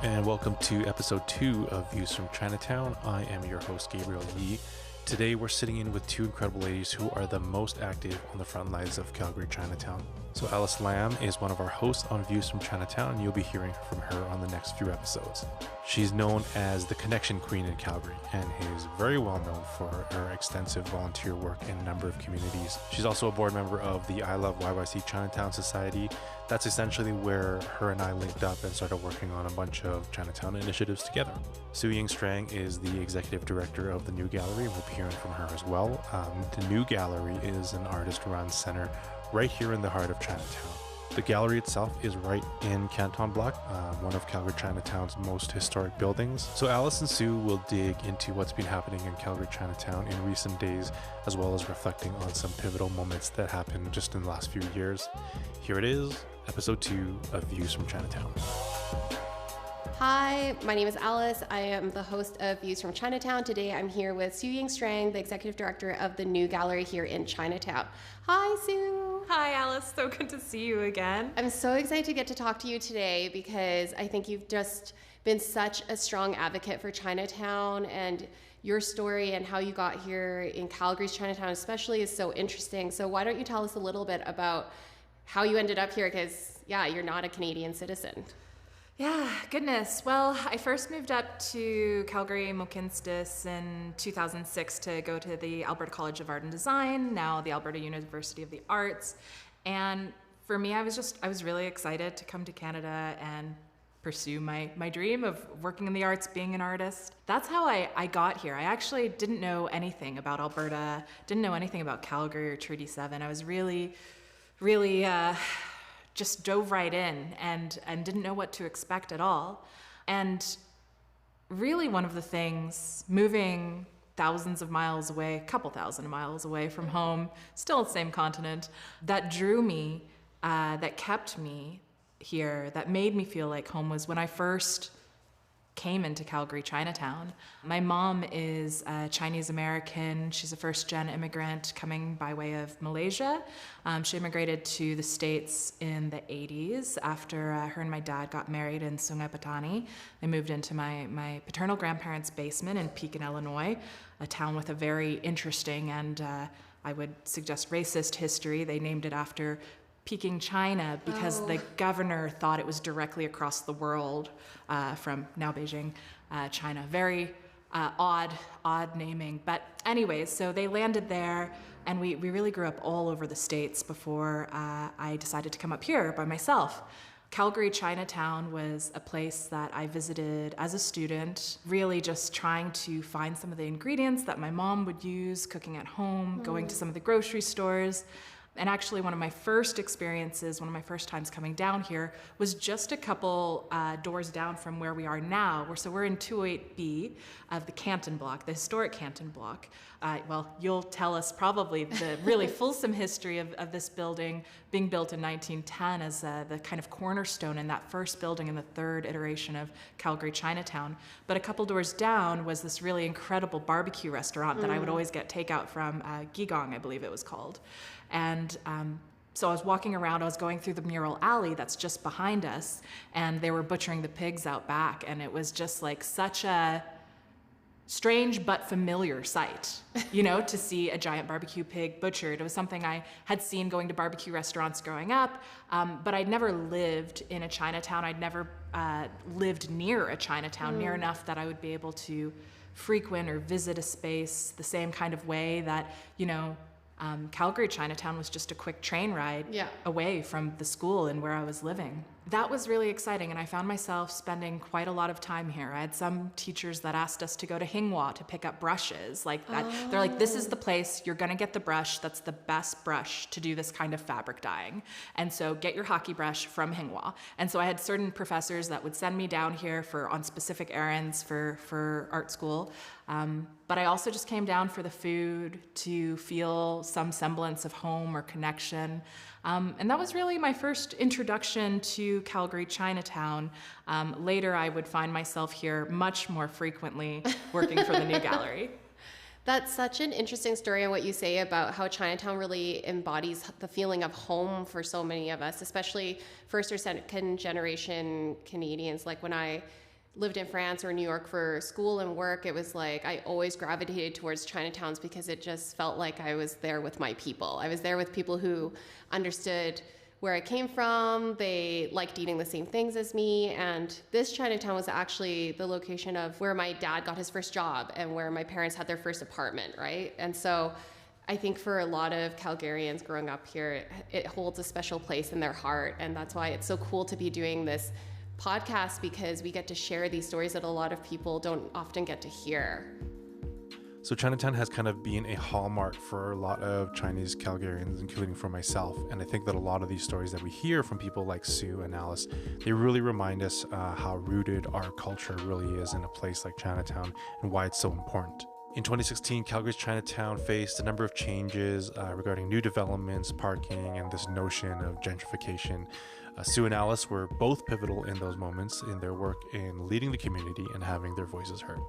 And welcome to episode 2 of Views from Chinatown. I am your host, Gabriel Yi. Today we're sitting in with two incredible ladies who are the most active on the front lines of Calgary Chinatown. So Alice Lam is one of our hosts on Views from Chinatown, and you'll be hearing from her on the next few episodes. She's known as the Connection Queen in Calgary and is very well known for her extensive volunteer work in a number of communities. She's also a board member of the I Love YYC Chinatown Society. That's essentially where her and I linked up and started working on a bunch of Chinatown initiatives together. Su Ying Strang is the executive director of the New Gallery, and we'll be hearing from her as well. The New Gallery is an artist-run center right here in the heart of Chinatown. The gallery itself is right in Canton Block, one of Calgary Chinatown's most historic buildings. So Alice and Sue will dig into what's been happening in Calgary Chinatown in recent days, as well as reflecting on some pivotal moments that happened just in the last few years. Here it is, episode 2 of Views from Chinatown. Hi, my name is Alice. I am the host of Views from Chinatown. Today I'm here with Su Ying Strang, the executive director of the New Gallery here in Chinatown. Hi, Sue. Hi, Alice. So good to see you again. I'm so excited to get to talk to you today because I think you've just been such a strong advocate for Chinatown, and your story and how you got here in Calgary's Chinatown especially is so interesting. So why don't you tell us a little bit about how you ended up here, because, yeah, you're not a Canadian citizen. Yeah, goodness. Well, I first moved up to Calgary Mohkinstsis in 2006 to go to the Alberta College of Art and Design, now the Alberta University of the Arts. And for me, I was really excited to come to Canada and pursue my dream of working in the arts, being an artist. That's how I got here. I actually didn't know anything about Alberta, didn't know anything about Calgary or Treaty 7. I was really just dove right in and didn't know what to expect at all. And really one of the things, moving thousands of miles away, a couple thousand miles away from home, still the same continent, that drew me, that kept me here, that made me feel like home, was when I first came into Calgary Chinatown. My mom is Chinese American. She's a first-gen immigrant coming by way of Malaysia. She immigrated to the States in the 80s after her and my dad got married in Sungai Petani. They moved into my paternal grandparents' basement in Pekin, Illinois, a town with a very interesting and I would suggest racist history. They named it after Peking, China, because the governor thought it was directly across the world from now Beijing, China. Very odd naming. But anyways, so they landed there, and we really grew up all over the States before I decided to come up here by myself. Calgary Chinatown was a place that I visited as a student, really just trying to find some of the ingredients that my mom would use, cooking at home, going to some of the grocery stores. And actually one of my first experiences, one of my first times coming down here, was just a couple doors down from where we are now. So we're in 208B of the Canton Block, the historic Canton Block. Well, you'll tell us probably the really fulsome history of this building being built in 1910 as the kind of cornerstone in that first building in the third iteration of Calgary Chinatown. But a couple doors down was this really incredible barbecue restaurant that I would always get takeout from, Gigong, I believe it was called. And so I was walking around, I was going through the mural alley that's just behind us, and they were butchering the pigs out back, and it was just like such a strange but familiar sight, to see a giant barbecue pig butchered. It was something I had seen going to barbecue restaurants growing up, but I'd never lived in a Chinatown. I'd never lived near a Chinatown, near enough that I would be able to frequent or visit a space the same kind of way that, Calgary Chinatown was just a quick train ride away from the school and where I was living. That was really exciting, and I found myself spending quite a lot of time here. I had some teachers that asked us to go to Hinghwa to pick up brushes like that. They're like, this is the place, you're gonna get the brush that's the best brush to do this kind of fabric dyeing. And so get your hockey brush from Hinghwa. And so I had certain professors that would send me down here on specific errands for art school. But I also just came down for the food, to feel some semblance of home or connection. And that was really my first introduction to Calgary Chinatown. Later, I would find myself here much more frequently working for the New Gallery. That's such an interesting story, and what you say about how Chinatown really embodies the feeling of home for so many of us, especially first or second generation Canadians. Like when I lived in France or New York for school and work, it was like I always gravitated towards Chinatowns because it just felt like I was there with my people. I was there with people who understood where I came from. They liked eating the same things as me. And this Chinatown was actually the location of where my dad got his first job and where my parents had their first apartment, right? And so I think for a lot of Calgarians growing up here, it holds a special place in their heart. And that's why it's so cool to be doing this podcast, because we get to share these stories that a lot of people don't often get to hear. So Chinatown has kind of been a hallmark for a lot of Chinese Calgarians, including for myself. And I think that a lot of these stories that we hear from people like Sue and Alice, they really remind us how rooted our culture really is in a place like Chinatown and why it's so important. In 2016, Calgary's Chinatown faced a number of changes regarding new developments, parking, and this notion of gentrification. Sue and Alice were both pivotal in those moments in their work in leading the community and having their voices heard.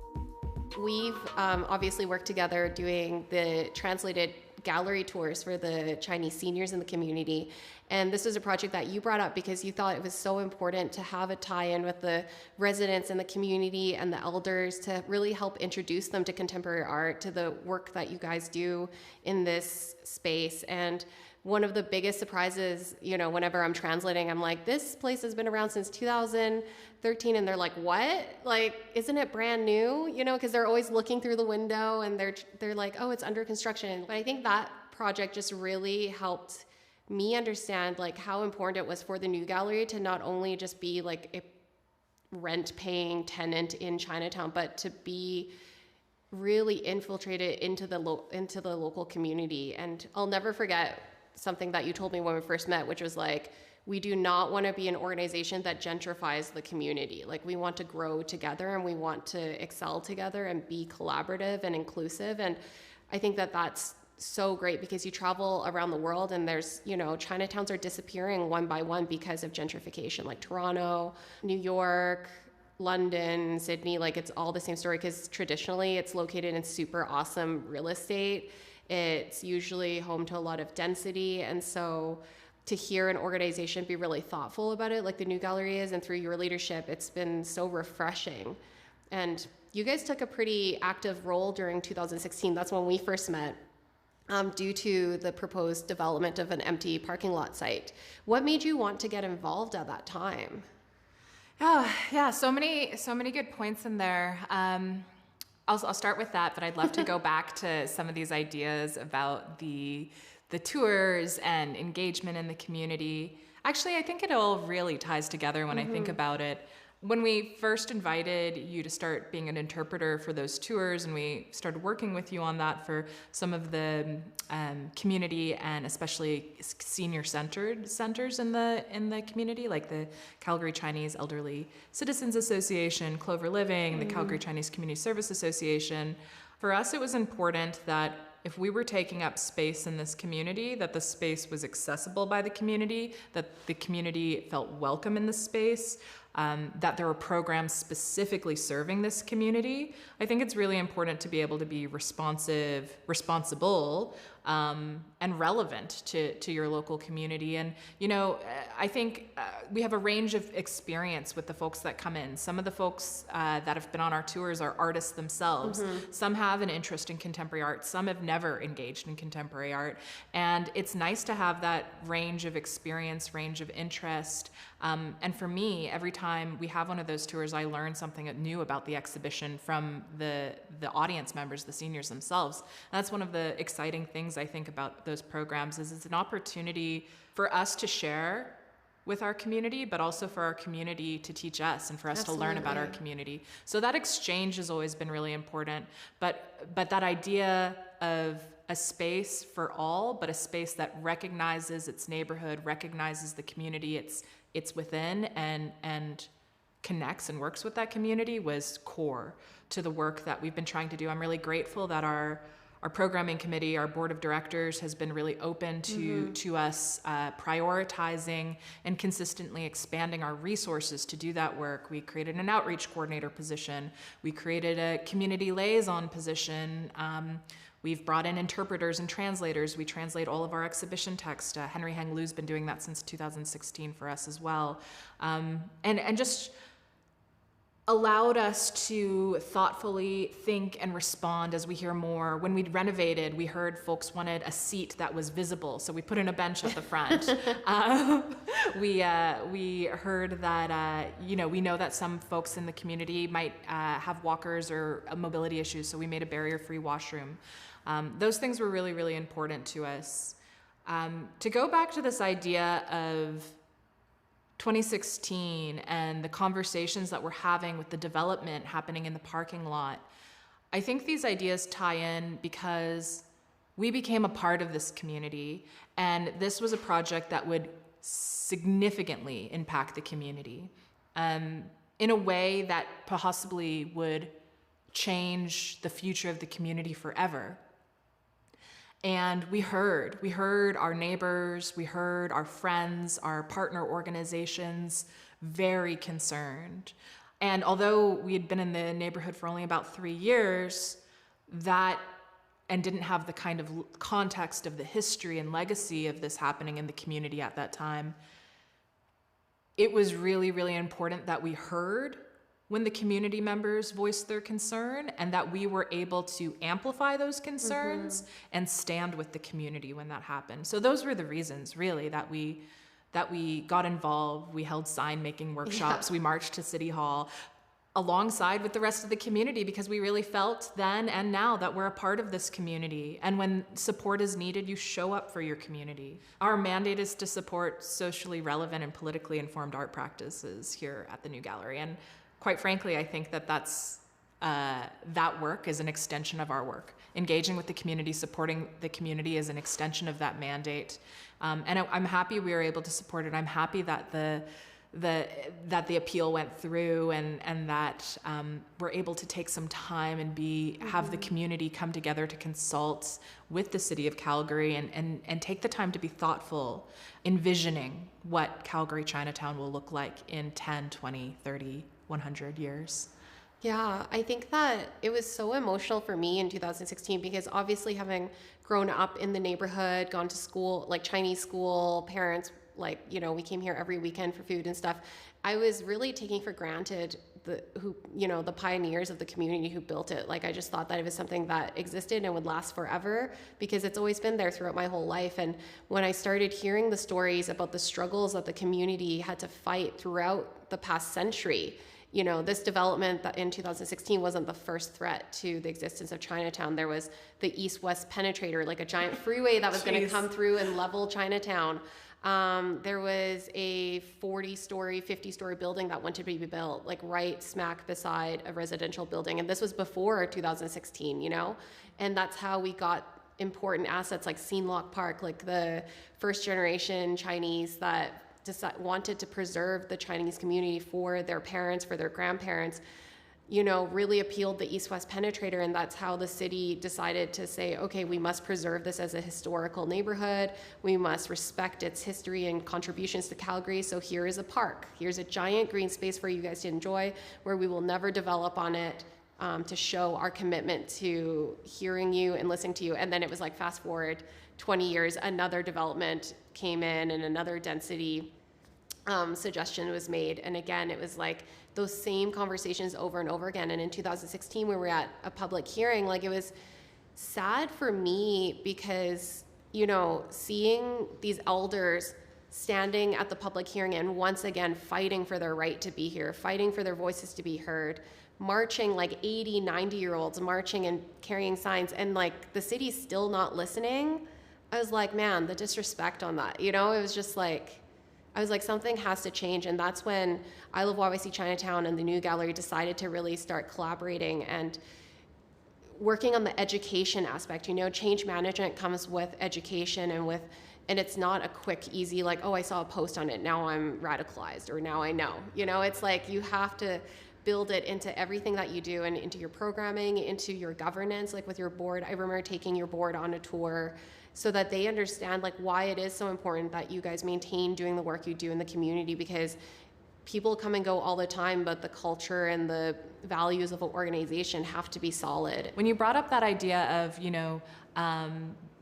We've obviously worked together doing the translated gallery tours for the Chinese seniors in the community. And this was a project that you brought up because you thought it was so important to have a tie-in with the residents and the community and the elders to really help introduce them to contemporary art, to the work that you guys do in this space. And one of the biggest surprises, you know, whenever I'm translating, I'm like, this place has been around since 2013. And they're like, what? Like, isn't it brand new? You know, because they're always looking through the window and they're like, oh, it's under construction. But I think that project just really helped me understand like how important it was for the new gallery to not only just be like a rent-paying tenant in Chinatown, but to be really infiltrated into the local community. And I'll never forget something that you told me when we first met, which was like, we do not want to be an organization that gentrifies the community. Like, we want to grow together and we want to excel together and be collaborative and inclusive. And I think that that's so great because you travel around the world and there's, you know, Chinatowns are disappearing one by one because of gentrification, like Toronto, New York, London, Sydney. Like, it's all the same story because traditionally it's located in super awesome real estate. It's usually home to a lot of density. And so to hear an organization be really thoughtful about it, like the New Gallery is, and through your leadership, it's been so refreshing. And you guys took a pretty active role during 2016. That's when we first met, due to the proposed development of an empty parking lot site. What made you want to get involved at that time? Oh, yeah, so many good points in there. I'll start with that, but I'd love to go back to some of these ideas about the tours and engagement in the community. Actually, I think it all really ties together when I think about it. When we first invited you to start being an interpreter for those tours, and we started working with you on that for some of the community and especially senior-centered centers in the community, like the Calgary Chinese Elderly Citizens Association, Clover Living, the Calgary Chinese Community Service Association. For us, it was important that if we were taking up space in this community, that the space was accessible by the community, that the community felt welcome in the space, that there were programs specifically serving this community. I think it's really important to be able to be responsible, and relevant to your local community. And, you know, I think we have a range of experience with the folks that come in. Some of the folks that have been on our tours are artists themselves. Some have an interest in contemporary art. Some have never engaged in contemporary art. And it's nice to have that range of experience, range of interest. And for me, every time we have one of those tours, I learn something new about the exhibition from the audience members, the seniors themselves. And that's one of the exciting things I think about those programs is it's an opportunity for us to share with our community, but also for our community to teach us and for us to learn about our community. So that exchange has always been really important. But that idea of a space for all, but a space that recognizes its neighborhood, recognizes the community it's within, and connects and works with that community was core to the work that we've been trying to do. I'm really grateful that our programming committee, our board of directors, has been really open to us prioritizing and consistently expanding our resources to do that work. We created an outreach coordinator position. We created a community liaison position. We've brought in interpreters and translators. We translate all of our exhibition text. Henry Heng Lu's been doing that since 2016 for us as well. And just allowed us to thoughtfully think and respond as we hear more. When we'd renovated, we heard folks wanted a seat that was visible, so we put in a bench at the front. We heard that, we know that some folks in the community might have walkers or mobility issues, so we made a barrier-free washroom. Those things were really, really important to us. To go back to this idea of 2016 and the conversations that we're having with the development happening in the parking lot, I think these ideas tie in because we became a part of this community, and this was a project that would significantly impact the community in a way that possibly would change the future of the community forever. And we heard our neighbors, we heard our friends, our partner organizations very concerned. And although we had been in the neighborhood for only about 3 years, and didn't have the kind of context of the history and legacy of this happening in the community at that time, it was really, really important that we heard when the community members voiced their concern, and that we were able to amplify those concerns and stand with the community when that happened. So those were the reasons, really, that we got involved. We held sign-making workshops. We marched to City Hall alongside with the rest of the community, because we really felt then and now that we're a part of this community. And when support is needed, you show up for your community. Our mandate is to support socially relevant and politically informed art practices here at the New Gallery. And quite frankly, I think that work is an extension of our work. Engaging with the community, supporting the community is an extension of that mandate. And I'm happy we were able to support it. I'm happy that the appeal went through, and that we're able to take some time and have the community come together to consult with the city of Calgary and take the time to be thoughtful, envisioning what Calgary Chinatown will look like in 10, 20, 30, 100 years. Yeah, I think that it was so emotional for me in 2016 because obviously having grown up in the neighborhood, gone to school, like Chinese school, parents, we came here every weekend for food and stuff. I was really taking for granted the pioneers of the community who built it. I just thought that it was something that existed and would last forever because it's always been there throughout my whole life. And when I started hearing the stories about the struggles that the community had to fight throughout the past century, this development that in 2016 wasn't the first threat to the existence of Chinatown. There was the east-west penetrator, like a giant freeway that was going to come through and level Chinatown. There was a 40-story, 50-story building that wanted to be built, right smack beside a residential building. And this was before 2016, And that's how we got important assets like Lock Park, the first-generation Chinese that wanted to preserve the Chinese community for their parents, for their grandparents, really appealed the east-west penetrator. And that's how the city decided to say, okay, we must preserve this as a historical neighborhood. We must respect its history and contributions to Calgary. So here is a park. Here's a giant green space for you guys to enjoy, where we will never develop on it, to show our commitment to hearing you and listening to you. And then it was fast forward 20 years, another development came in and another density suggestion was made. And again, it was those same conversations over and over again. And in 2016, when we were at a public hearing, it was sad for me because, seeing these elders standing at the public hearing and once again fighting for their right to be here, fighting for their voices to be heard, marching 80, 90-year-olds marching and carrying signs, and the city's still not listening. I was man, the disrespect on that, it was just I was something has to change. And that's when I Love YYC Chinatown and the New Gallery decided to really start collaborating and working on the education aspect. Change management comes with education and it's not a quick, easy, I saw a post on it, now I'm radicalized, or now I know. It's you have to build it into everything that you do and into your programming, into your governance, with your board. I remember taking your board on a tour so that they understand why it is so important that you guys maintain doing the work you do in the community, because people come and go all the time, but the culture and the values of an organization have to be solid. When you brought up that idea of,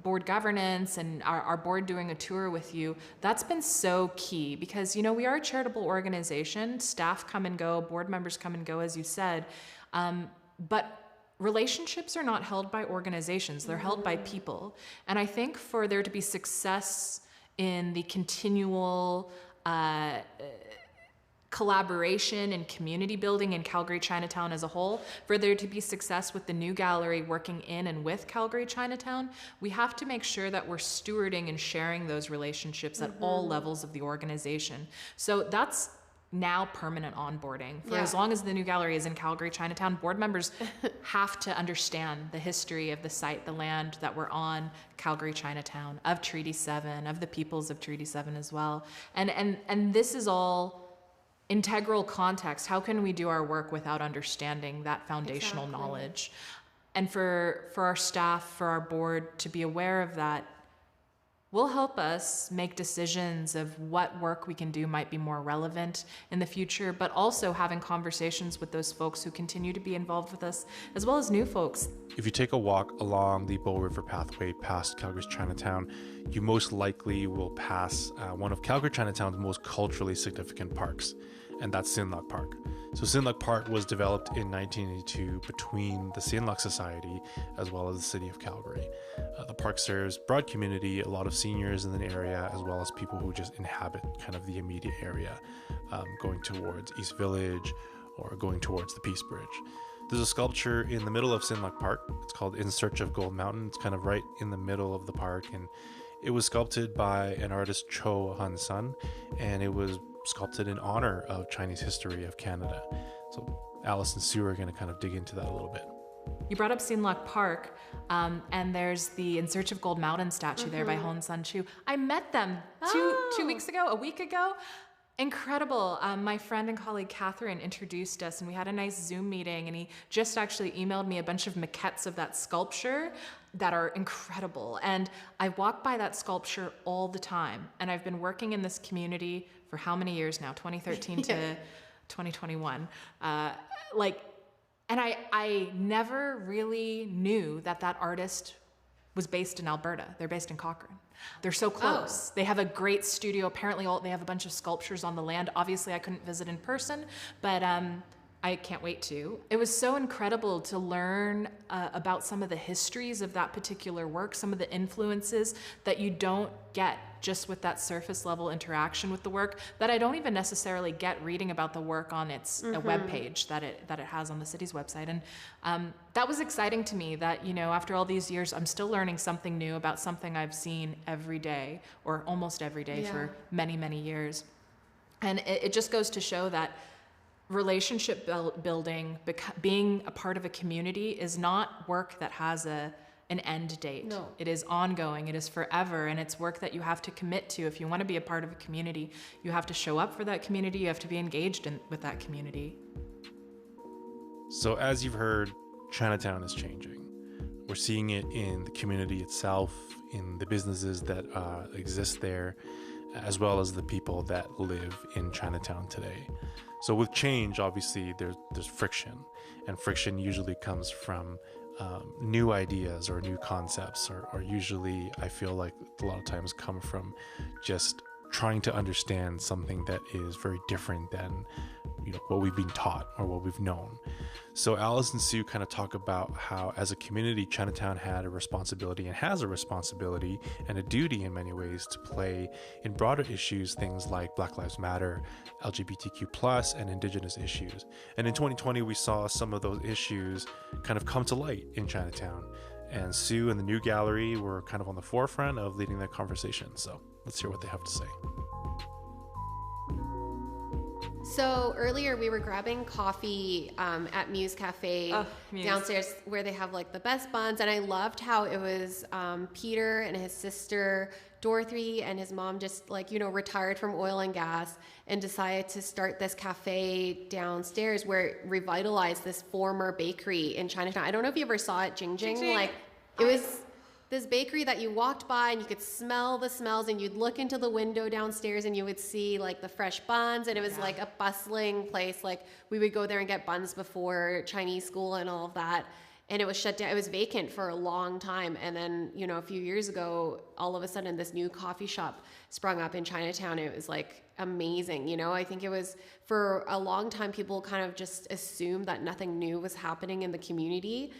board governance and our board doing a tour with you, that's been so key because, we are a charitable organization. Staff come and go, board members come and go, as you said. But relationships are not held by organizations, they're held by people. And I think for there to be success in the continual collaboration and community building in Calgary Chinatown as a whole, for there to be success with the new gallery working in and with Calgary Chinatown, we have to make sure that we're stewarding and sharing those relationships at all levels of the organization. So that's now permanent onboarding. For as long as the new gallery is in Calgary Chinatown, board members have to understand the history of the site, the land that we're on, Calgary Chinatown, of Treaty 7, of the peoples of Treaty 7 as well. And this is all integral context. How can we do our work without understanding that foundational knowledge? And for our staff, for our board to be aware of that will help us make decisions of what work we can do might be more relevant in the future, but also having conversations with those folks who continue to be involved with us, as well as new folks. If you take a walk along the Bow River Pathway past Calgary's Chinatown, you most likely will pass one of Calgary Chinatown's most culturally significant parks, and that's Sinlock Park. So Sinlock Park was developed in 1982 between the Sinlock Society as well as the city of Calgary. The park serves broad community, a lot of seniors in the area, as well as people who just inhabit kind of the immediate area, going towards East Village or going towards the Peace Bridge. There's a sculpture in the middle of Sinlock Park. It's called In Search of Gold Mountain. It's kind of right in the middle of the park, and it was sculpted by an artist, CHAU Sun, and it was sculpted in honor of Chinese history of Canada. So Alice and Sue are going to kind of dig into that a little bit. You brought up Sinlock Park, and there's the In Search of Gold Mountain statue there by Hon Sun Chu. I met them two weeks ago, a week ago. Incredible. My friend and colleague Catherine introduced us, and we had a nice Zoom meeting, and he just actually emailed me a bunch of maquettes of that sculpture that are incredible. And I walk by that sculpture all the time, and I've been working in this community for how many years now? 2013 to 2021. And I never really knew that artist was based in Alberta. They're based in Cochrane. They're so close. They have a great studio. Apparently they have a bunch of sculptures on the land. Obviously I couldn't visit in person, but I can't wait to. It was so incredible to learn about some of the histories of that particular work, some of the influences that you don't get just with that surface level interaction with the work, that I don't even necessarily get reading about the work on its webpage that it has on the city's website. And that was exciting to me that, after all these years, I'm still learning something new about something I've seen every day or almost every day for many, many years. And it just goes to show that relationship building, being a part of a community, is not work that has an end date. No. It is ongoing, it is forever, and it's work that you have to commit to. If you want to be a part of a community, you have to show up for that community, you have to be engaged with that community. So as you've heard, Chinatown is changing. We're seeing it in the community itself, in the businesses that exist there, as well as the people that live in Chinatown today. So with change, obviously, there's friction, and friction usually comes from new ideas or new concepts, or usually I feel like a lot of times come from just trying to understand something that is very different than what we've been taught or what we've known. So Alice and Sue kind of talk about how, as a community, Chinatown had a responsibility and has a responsibility and a duty in many ways to play in broader issues, things like Black Lives Matter, LGBTQ+, and Indigenous issues. And in 2020, we saw some of those issues kind of come to light in Chinatown. And Sue and the new gallery were kind of on the forefront of leading that conversation. So let's hear what they have to say. So earlier we were grabbing coffee at Muse Cafe downstairs, where they have like the best buns, and I loved how it was Peter and his sister Dorothy and his mom just retired from oil and gas and decided to start this cafe downstairs where it revitalized this former bakery in Chinatown. I don't know if you ever saw it, Jing Jing. It was this bakery that you walked by and you could smell the smells, and you'd look into the window downstairs and you would see like the fresh buns, and it was like a bustling place. Like we would go there and get buns before Chinese school and all of that. And it was shut down. It was vacant for a long time. And then, you know, a few years ago, all of a sudden this new coffee shop sprung up in Chinatown. It was like amazing. You know, I think it was, for a long time, people kind of just assumed that nothing new was happening in the community.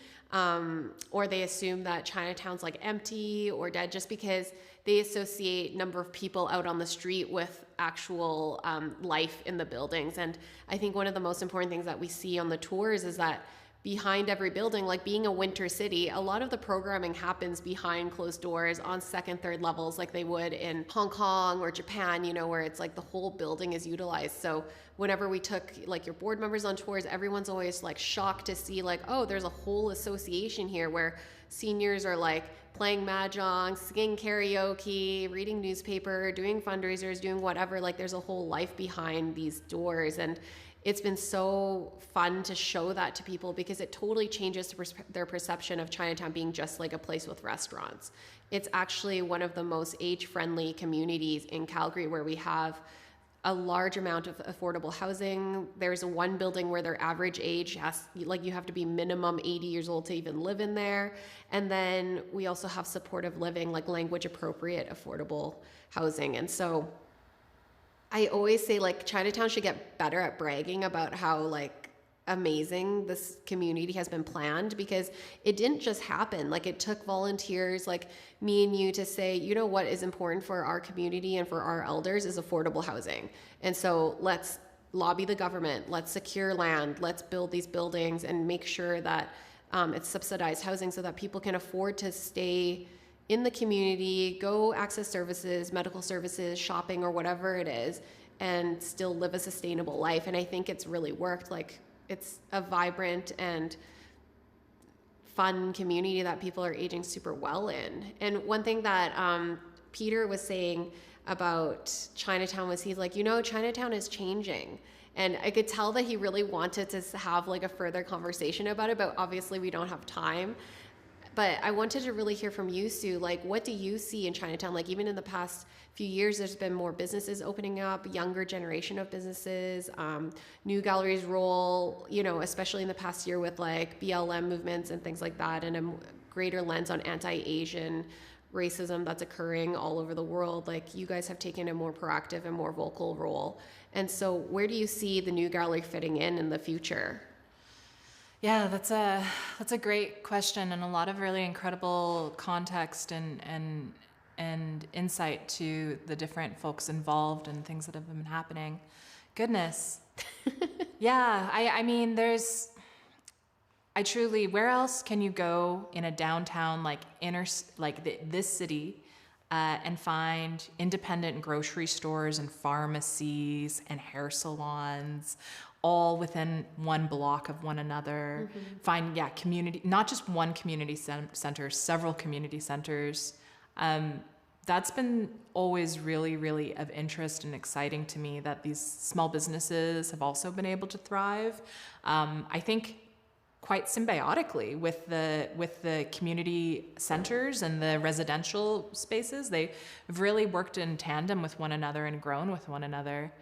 Or they assume that Chinatown's like empty or dead, just because they associate number of people out on the street with actual life in the buildings. And I think one of the most important things that we see on the tours is that behind every building, like being a winter city, a lot of the programming happens behind closed doors on second, third levels, like they would in Hong Kong or Japan, you know, where it's like the whole building is utilized. So whenever we took like your board members on tours, everyone's always like shocked to see like, oh, there's a whole association here where seniors are like playing mahjong, singing karaoke, reading newspaper, doing fundraisers, doing whatever. Like there's a whole life behind these doors. And it's been so fun to show that to people, because it totally changes their perception of Chinatown being just like a place with restaurants. It's actually one of the most age-friendly communities in Calgary, where we have a large amount of affordable housing. There's one building where their average age you have to be minimum 80 years old to even live in there. And then we also have supportive living, like language appropriate, affordable housing. And so I always say like Chinatown should get better at bragging about how like amazing this community has been planned, because it didn't just happen. Like it took volunteers like me and you to say, you know, what is important for our community and for our elders is affordable housing. And so let's lobby the government, let's secure land, let's build these buildings and make sure that it's subsidized housing so that people can afford to stay in the community, go access services, medical services, shopping, or whatever it is, and still live a sustainable life. And I think it's really worked. Like it's a vibrant and fun community that people are aging super well in. And one thing that Peter was saying about Chinatown was, he's like, you know, Chinatown is changing. And I could tell that he really wanted to have like a further conversation about it, but obviously we don't have time. But I wanted to really hear from you, Sue. Like, what do you see in Chinatown? Like, even in the past few years, there's been more businesses opening up, younger generation of businesses, new galleries role, you know, especially in the past year with like BLM movements and things like that, and a greater lens on anti-Asian racism that's occurring all over the world. Like, you guys have taken a more proactive and more vocal role. And so where do you see the new gallery fitting in the future? Yeah, that's a great question, and a lot of really incredible context and insight to the different folks involved and things that have been happening. Goodness. Yeah, I mean, I truly, where else can you go in a downtown like this city and find independent grocery stores and pharmacies and hair salons, all within one block of one another. Mm-hmm. Find, community, not just one community center, several community centers. That's been always really, really of interest and exciting to me, that these small businesses have also been able to thrive. I think quite symbiotically with the community centers and the residential spaces. They've really worked in tandem with one another and grown with one another.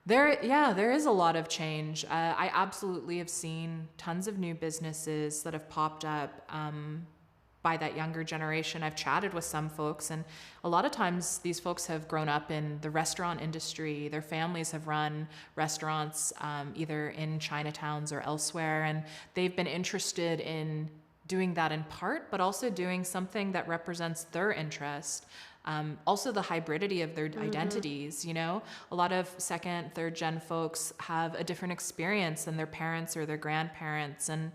There is a lot of change. I absolutely have seen tons of new businesses that have popped up by that younger generation. I've chatted with some folks, and a lot of times these folks have grown up in the restaurant industry. Their families have run restaurants either in Chinatowns or elsewhere, and they've been interested in doing that in part, but also doing something that represents their interest. Also the hybridity of their identities, you know, a lot of second, third gen folks have a different experience than their parents or their grandparents, and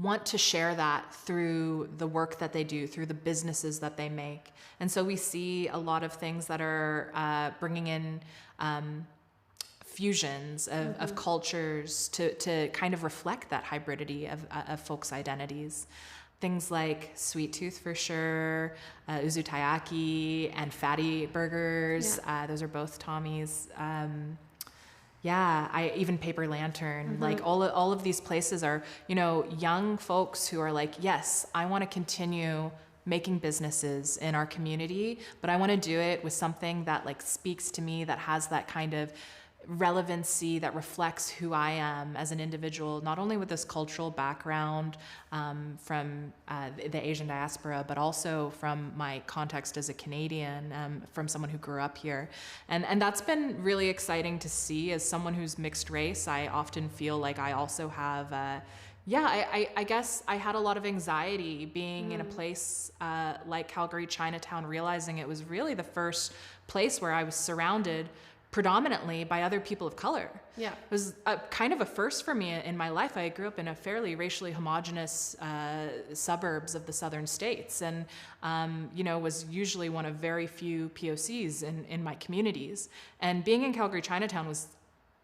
want to share that through the work that they do, through the businesses that they make. And so we see a lot of things that are bringing in fusions of cultures to kind of reflect that hybridity of folks' identities. Things like Sweet Tooth for sure, Uzu Taiyaki, and Fatty Burgers. Yeah. Those are both Tommy's. Even Paper Lantern. Mm-hmm. Like all of these places are, you know, young folks who are like, yes, I want to continue making businesses in our community, but I want to do it with something that like speaks to me, that has that kind of relevancy, that reflects who I am as an individual, not only with this cultural background from the Asian diaspora, but also from my context as a Canadian, from someone who grew up here. And that's been really exciting to see. As someone who's mixed race, I often feel like I also have I guess I had a lot of anxiety being in a place like Calgary Chinatown, realizing it was really the first place where I was surrounded predominantly by other people of color. Yeah. It was kind of a first for me in my life. I grew up in a fairly racially homogenous suburbs of the southern states, and was usually one of very few POCs in my communities. And being in Calgary Chinatown was,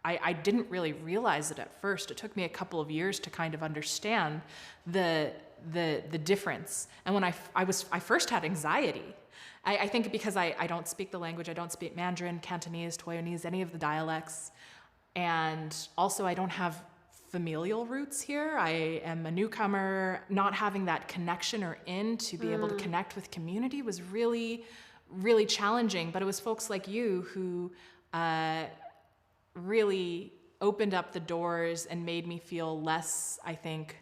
I didn't really realize it at first. It took me a couple of years to kind of understand the difference. And when I first had anxiety. I think because I don't speak the language. I don't speak Mandarin, Cantonese, Taiwanese, any of the dialects. And also I don't have familial roots here. I am a newcomer. Not having that connection or to be able to connect with community was really, really challenging. But it was folks like you who really opened up the doors and made me feel less, I think,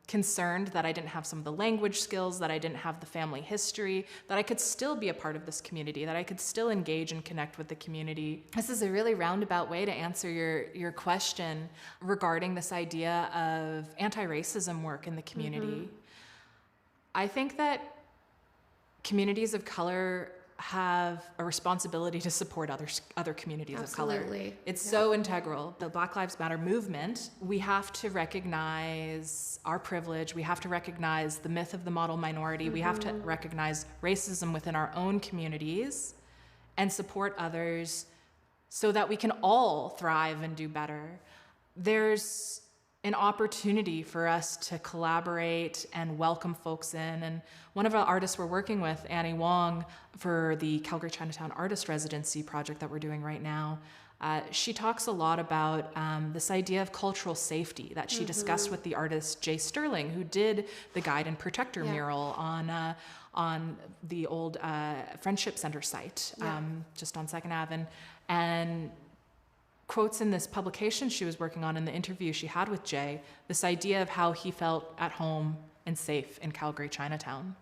concerned that I didn't have some of the language skills, that I didn't have the family history, that I could still be a part of this community, that I could still engage and connect with the community. This is a really roundabout way to answer your question regarding this idea of anti-racism work in the community. I think that communities of color have a responsibility to support other communities of color. It's so integral. The Black Lives Matter movement, we have to recognize our privilege. We have to recognize the myth of the model minority. We have to recognize racism within our own communities and support others so that we can all thrive and do better. There's an opportunity for us to collaborate and welcome folks in. And one of our artists we're working with, Annie Wong, for the Calgary Chinatown Artist Residency project that we're doing right now, she talks a lot about this idea of cultural safety that she discussed with the artist Jay Sterling, who did the Guide and Protector mural on the old Friendship Center site, just on 2nd Ave. And quotes in this publication she was working on, in the interview she had with Jay, this idea of how he felt at home and safe in Calgary Chinatown.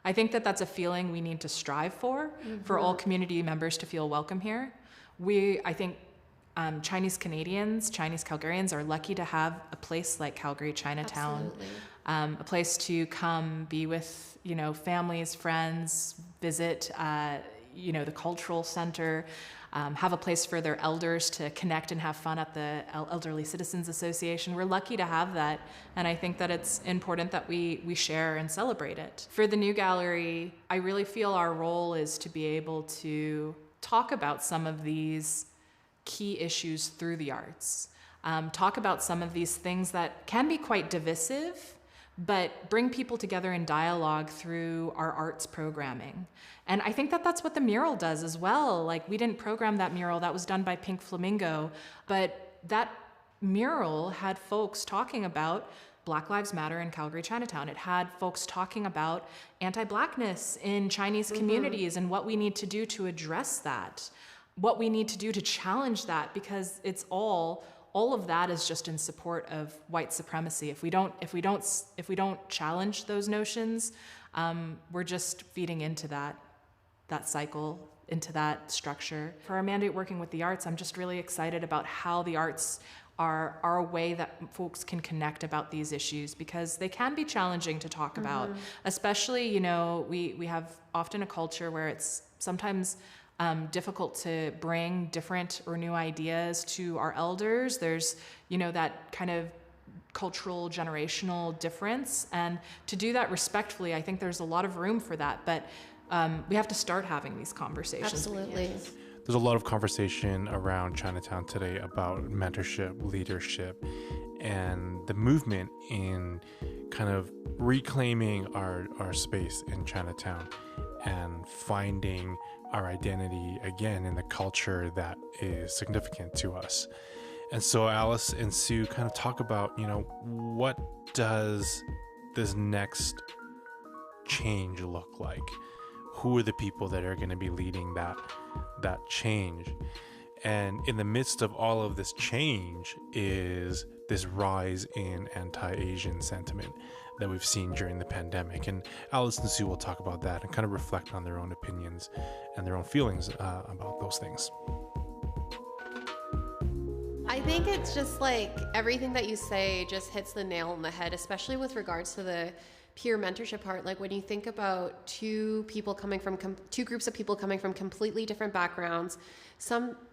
I think that that's a feeling we need to strive for all community members to feel welcome here. I think Chinese Canadians, Chinese Calgarians are lucky to have a place like Calgary Chinatown, a place to come be with, families, friends, visit, the cultural center, have a place for their elders to connect and have fun at the Elderly Citizens Association. We're lucky to have that, and I think that it's important that we share and celebrate it. For the new gallery, I really feel our role is to be able to talk about some of these key issues through the arts, talk about some of these things that can be quite divisive, but bring people together in dialogue through our arts programming. And I think that that's what the mural does as well. Like, we didn't program that mural, that was done by Pink Flamingo, but that mural had folks talking about Black Lives Matter in Calgary Chinatown. It had folks talking about anti-Blackness in Chinese communities and what we need to do to address that, what we need to do to challenge that, because it's all of that is just in support of white supremacy. If we don't challenge those notions, we're just feeding into that cycle, into that structure. For our mandate working with the arts, I'm just really excited about how the arts are a way that folks can connect about these issues, because they can be challenging to talk about. Especially, we have often a culture where it's sometimes difficult to bring different or new ideas to our elders. There's, that kind of cultural generational difference. And to do that respectfully, I think there's a lot of room for that. But we have to start having these conversations. Absolutely. There's a lot of conversation around Chinatown today about mentorship, leadership, and the movement in kind of reclaiming our space in Chinatown and finding our identity again in the culture that is significant to us. And so Alice and Sue kind of talk about, what does this next change look like? Who are the people that are going to be leading that change? And in the midst of all of this change is this rise in anti-Asian sentiment that we've seen during the pandemic. And Alice and Sue will talk about that and kind of reflect on their own opinions and their own feelings about those things. I think it's just like everything that you say just hits the nail on the head, especially with regards to the peer mentorship part. Like when you think about two groups of people coming from completely different backgrounds,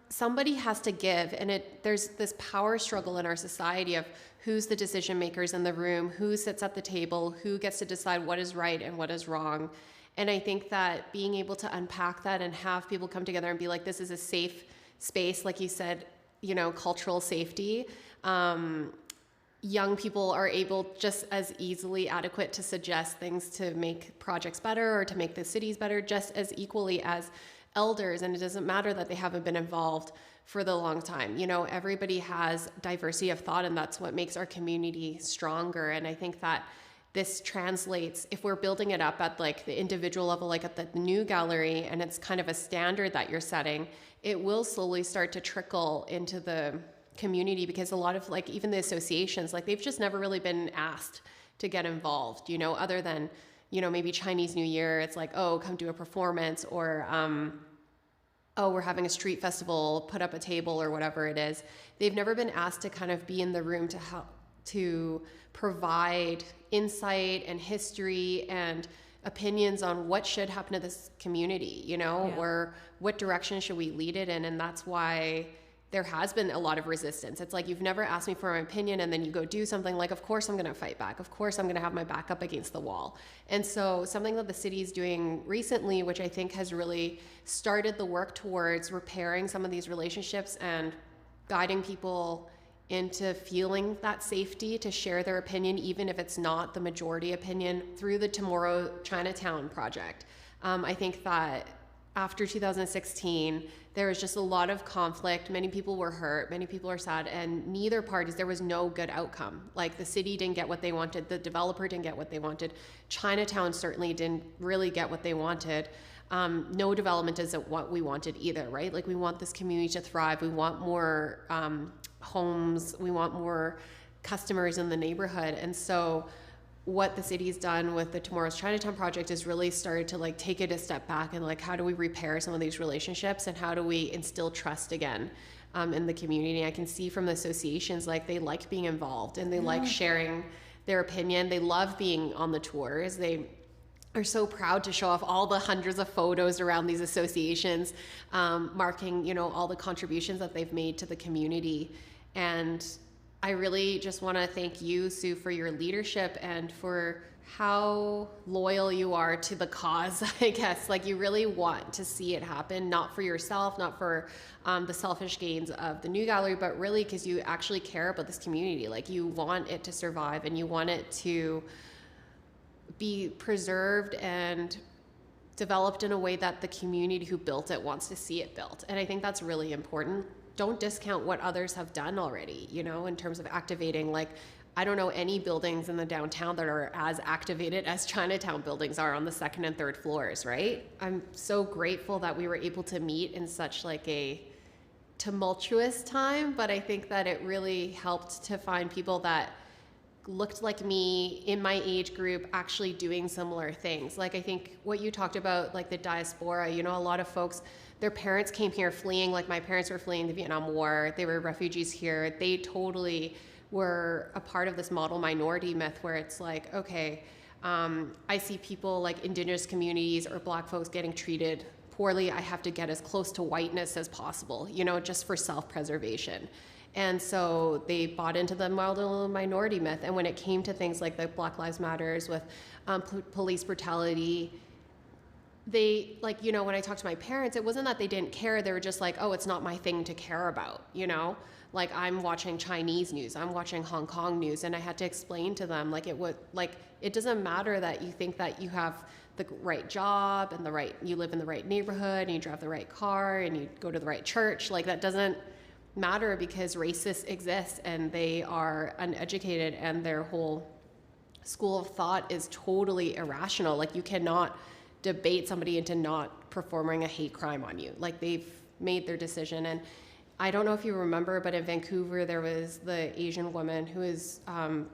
somebody has to give, and there's this power struggle in our society of who's the decision makers in the room, who sits at the table, who gets to decide what is right and what is wrong. And I think that being able to unpack that and have people come together and be like, this is a safe space, like you said, cultural safety. Young people are able just as easily adequate to suggest things to make projects better or to make the cities better, just as equally as elders. And it doesn't matter that they haven't been involved for the long time. Everybody has diversity of thought, and that's what makes our community stronger. And I think that this translates, if we're building it up at like the individual level, like at the new gallery, and it's kind of a standard that you're setting, it will slowly start to trickle into the community, because a lot of like even the associations, like they've just never really been asked to get involved, other than, maybe Chinese New Year, it's like, oh, come do a performance, or oh, we're having a street festival, put up a table or whatever it is. They've never been asked to kind of be in the room to help, to provide insight and history and opinions on what should happen to this community, or what direction should we lead it in. And that's why there has been a lot of resistance. It's like, you've never asked me for an opinion, and then you go do something, like, of course I'm going to fight back. Of course I'm going to have my back up against the wall. And so something that the city is doing recently, which I think has really started the work towards repairing some of these relationships and guiding people into feeling that safety to share their opinion, even if it's not the majority opinion, through the Tomorrow Chinatown project. I think that after 2016, there was just a lot of conflict. Many people were hurt, many people are sad, and neither parties, there was no good outcome. Like, the city didn't get what they wanted, the developer didn't get what they wanted, Chinatown certainly didn't really get what they wanted. No development isn't what we wanted either, right? Like, we want this community to thrive, we want more homes, we want more customers in the neighborhood. And so what the city's done with the Tomorrow's Chinatown project is really started to like take it a step back and like, how do we repair some of these relationships, and how do we instill trust again in the community? I can see from the associations, like, they like being involved and they like sharing their opinion. They love being on the tours. They are so proud to show off all the hundreds of photos around these associations, marking, all the contributions that they've made to the community. And I really just want to thank you, Sue, for your leadership and for how loyal you are to the cause, I guess. Like, you really want to see it happen, not for yourself, not for the selfish gains of the new gallery, but really because you actually care about this community. Like, you want it to survive and you want it to be preserved and developed in a way that the community who built it wants to see it built. And I think that's really important. Don't discount what others have done already, in terms of activating. Like, I don't know any buildings in the downtown that are as activated as Chinatown buildings are on the second and third floors, right? I'm so grateful that we were able to meet in such like a tumultuous time, but I think that it really helped to find people that looked like me in my age group actually doing similar things. Like, I think what you talked about, like the diaspora, a lot of folks, their parents came here fleeing, like my parents were fleeing the Vietnam War, they were refugees here. They totally were a part of this model minority myth where it's like, okay, I see people like Indigenous communities or Black folks getting treated poorly, I have to get as close to whiteness as possible, just for self-preservation. And so they bought into the model minority myth. And when it came to things like the Black Lives Matters with police brutality, they, like, when I talked to my parents, it wasn't that they didn't care. They were just like, oh, it's not my thing to care about, Like, I'm watching Chinese news, I'm watching Hong Kong news. And I had to explain to them, like, it doesn't matter that you think that you have the right job and you live in the right neighborhood and you drive the right car and you go to the right church. Like, that doesn't matter, because racists exist and they are uneducated, and their whole school of thought is totally irrational. Like, you cannot debate somebody into not performing a hate crime on you. Like, they've made their decision. And I don't know if you remember, but in Vancouver, there was the Asian woman who was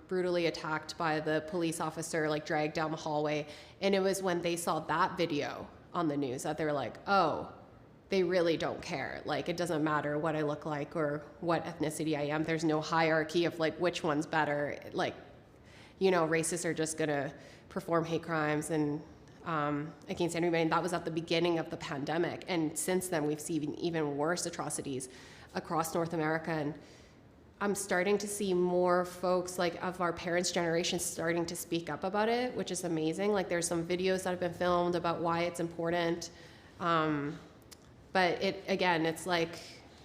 brutally attacked by the police officer, like dragged down the hallway. And it was when they saw that video on the news that they were like, oh, they really don't care. Like, it doesn't matter what I look like or what ethnicity I am. There's no hierarchy of like which one's better. Like, you know, racists are just gonna perform hate crimes and against anybody. And that was at the beginning of the pandemic. And since then, we've seen even worse atrocities across North America. And I'm starting to see more folks like of our parents' generation starting to speak up about it, which is amazing. Like, there's some videos that have been filmed about why it's important. But it's like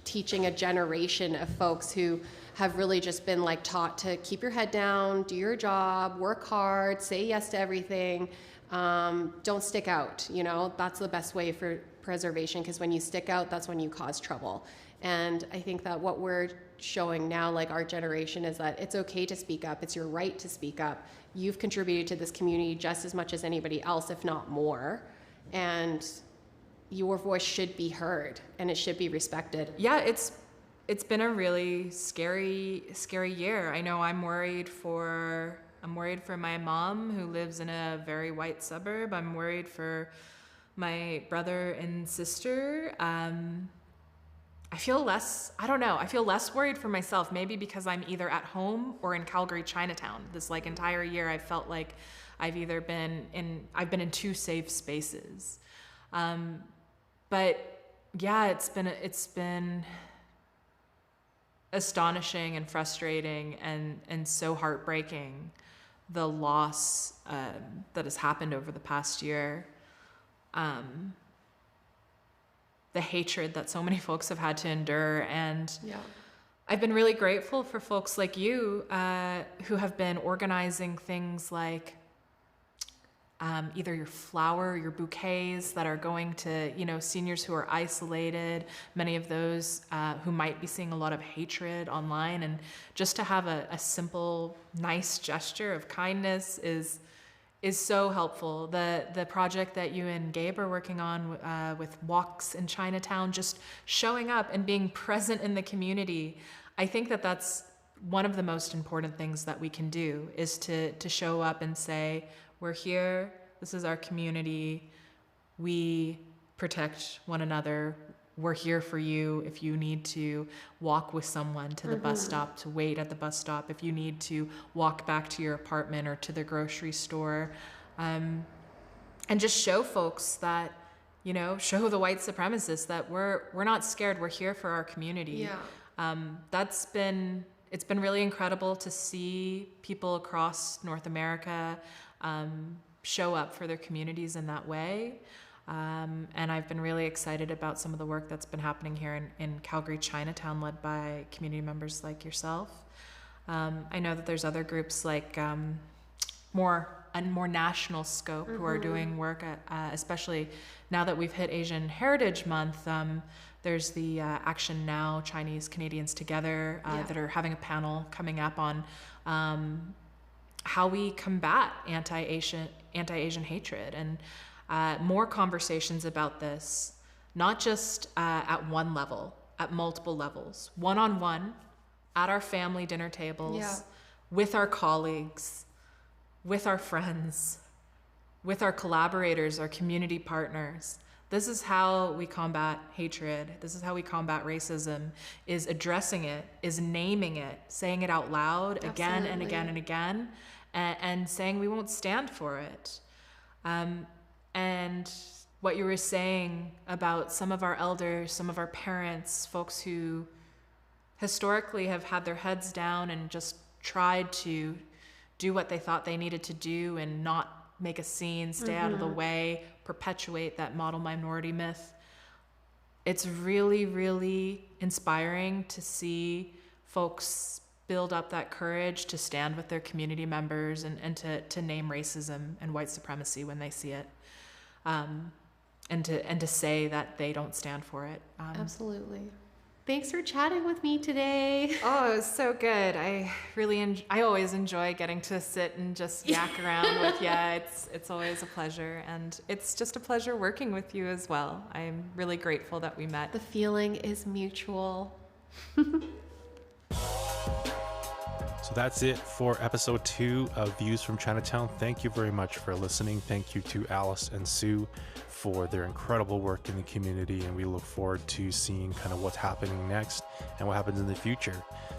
teaching a generation of folks who have really just been like taught to keep your head down, do your job, work hard, say yes to everything, don't stick out. You know, that's the best way for preservation, because when you stick out, that's when you cause trouble. And I think that what we're showing now, like our generation, is that it's okay to speak up. It's your right to speak up. You've contributed to this community just as much as anybody else, if not more. And your voice should be heard and it should be respected. Yeah, it's been a really scary year. I know I'm worried for my mom, who lives in a very white suburb. I'm worried for my brother and sister. I feel less worried for myself, maybe because I'm either at home or in Calgary Chinatown. This like entire year, I felt like I've been in two safe spaces. But yeah, it's been astonishing and frustrating and so heartbreaking, the loss that has happened over the past year. The hatred that so many folks have had to endure. And I've been really grateful for folks like you who have been organizing things like either your flower, your bouquets that are going to, you know, seniors who are isolated, many of those who might be seeing a lot of hatred online. And just to have a simple, nice gesture of kindness is so helpful. The project that you and Gabe are working on with walks in Chinatown, just showing up and being present in the community, I think that that's one of the most important things that we can do, is to show up and say, we're here, this is our community, we protect one another, we're here for you if you need to walk with someone to the bus stop, to wait at the bus stop, if you need to walk back to your apartment or to the grocery store. And just show folks that, you know, show the white supremacists that we're not scared, we're here for our community. It's been really incredible to see people across North America show up for their communities in that way. And I've been really excited about some of the work that's been happening here in Calgary Chinatown, led by community members like yourself. I know that there's other groups like more national scope who are doing work, especially now that we've hit Asian Heritage Month. There's the Action Now Chinese Canadians Together that are having a panel coming up on how we combat anti-Asian hatred, and more conversations about this, not just at one level, at multiple levels, one-on-one, at our family dinner tables, with our colleagues, with our friends, with our collaborators, our community partners. This is how we combat hatred. This is how we combat racism, is addressing it, is naming it, saying it out loud again and again and again, and saying we won't stand for it. And what you were saying about some of our elders, some of our parents, folks who historically have had their heads down and just tried to do what they thought they needed to do and not make a scene, stay out of the way, perpetuate that model minority myth. It's really, really inspiring to see folks build up that courage to stand with their community members and to name racism and white supremacy when they see it. And to say that they don't stand for it. Absolutely. Thanks for chatting with me today. Oh, it was so good. I always enjoy getting to sit and just yak around with you. It's always a pleasure, and it's just a pleasure working with you as well. I'm really grateful that we met. The feeling is mutual. So that's it for episode 2 of Views from Chinatown. Thank you very much for listening. Thank you to Alice and Sue for their incredible work in the community, and we look forward to seeing kind of what's happening next and what happens in the future.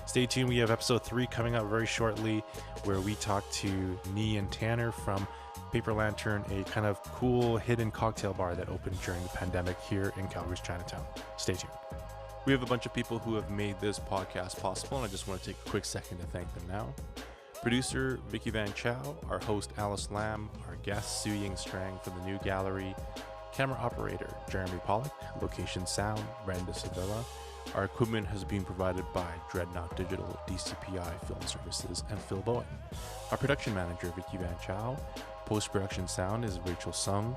Stay tuned. We have episode 3 coming up very shortly, where we talk to Nee and Tanner from Paper Lantern, a kind of cool hidden cocktail bar that opened during the pandemic here in Calgary's Chinatown. Stay tuned. We have a bunch of people who have made this podcast possible, and I just want to take a quick second to thank them now. Producer VICKI Van CHAU, our host Alice Lam, our guest Su Ying Strang from the New Gallery, camera operator Jeremy POLLOCK, location sound Brenda Sevilla. Our equipment has been provided by Dreadnought Digital, DCPI Film Services, and Phil Bowen. Our production manager VICKI Van CHAU. Post-production sound is Rachel Sung.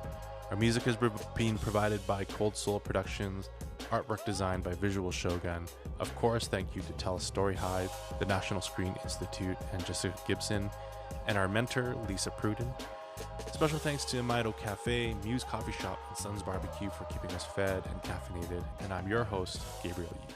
Our music has been provided by Cold Soul Productions, artwork designed by Visual Shogun. Of course, thank you to TELUS STORYHIVE, the National Screen Institute, and Jessica Gibson, and our mentor, Lisa Pruden. Special thanks to Maido Cafe, Muse Coffee Shop, and Sun's Barbecue for keeping us fed and caffeinated. And I'm your host, Gabriel Yi.